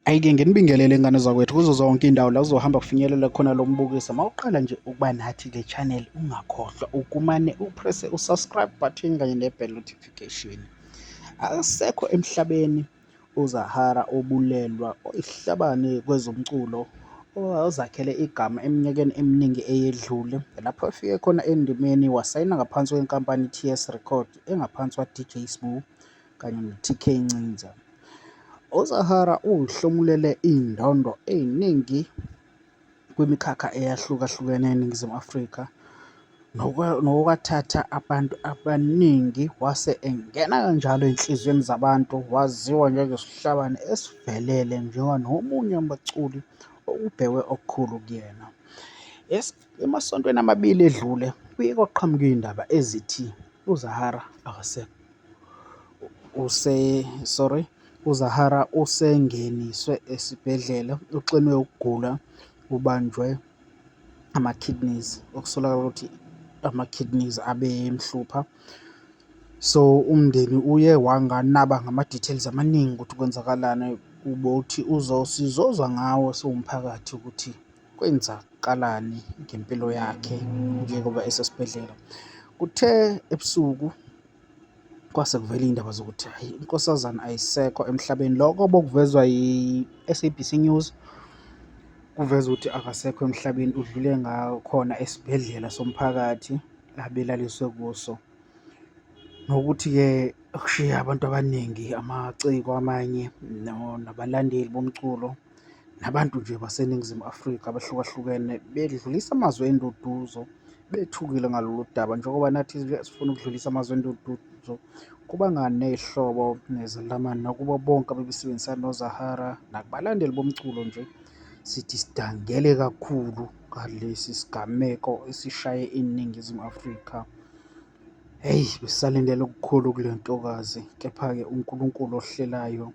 Ayike nginibingelele ngane zakwethu kuzo zonke indawo la uzohamba kufinyelela khona lo mbukiso. Mawuqala nje ukuba nathi le channel ungakhohlwa ukumane upresse u-subscribe button kanye ne-bell notification. Akasekho emhlabeni uZahara obulelwa isihlabane kwezomculo ozakhele igama eminyakeni eminingi eyedlule, lapho efike khona endimeni wasayina ngaphansi kwenkampani i-TS Record engaphansi kwa-DJ Sbu kanye no-TK Ncinza. UZahara uhlomulele iy'ndondo ey'ningi kwimikhakha eyahlukahlukene eNingizimu Afrika, nokwathatha abantu abaningi wase engena kanjalo ey'nhliziyweni zabantu, waziwa njengesihlabane esivelele nomunye wabaculi okubhekwe okukhulu kuyena. Emasontweni amabili edlule kuye kwaqhamuka iy'ndaba ezithi uZahara akasekho, uZahara usengeniswe esibhedlela uxinwe ukugula, ubanjwe ama-kidneys, okusolakala ukuthi ama-kidneys abemhlupha. So umndeni uye wanganaba ngama-details amaningi ukuthi kwenzakalani, ubothi sizozwa ngawo siwumphakathi ukuthi kwenzakalani ngempilo yakhe njengoba esesibhedlela. Kuthe ebusuku kwase kuvela iy'ndaba zokuthi hhayi, inkosazana ayisekho emhlabeni. Lokho bokuvezwa yi-SABC News, kuveza ukuthi akasekho emhlabeni, udlule ngakhona esibhedlela somphakathi abelaliswe kuso. Nokuthi-ke kushiye abantu abaningi, amaciko amanye nabalandeli bomculo nabantu nje baseNingizimu Afrika abahlukahlukene bedlulisa amazwi enduduzo, bethukile ngalolu daba. Njengoba nathi sifuna ukudlulisa amazwi enduduzo kuba nehlobo nezelamani nakubo bonke abebesebenzisana noZahara nakubalandeli bomculo nje, sithi sidangele kakhulu ngalesi sigameko esishaye iNingizimu Afrika. Hheyi, besisalindele okukhulu kule ntokazi, kepha-ke uNkulunkulu ohlelayo,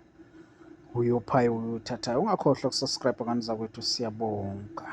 uye ophayo, uye othathayo. Ungakhohlwa uku-subscribe ngane zakwethu, siyabonga.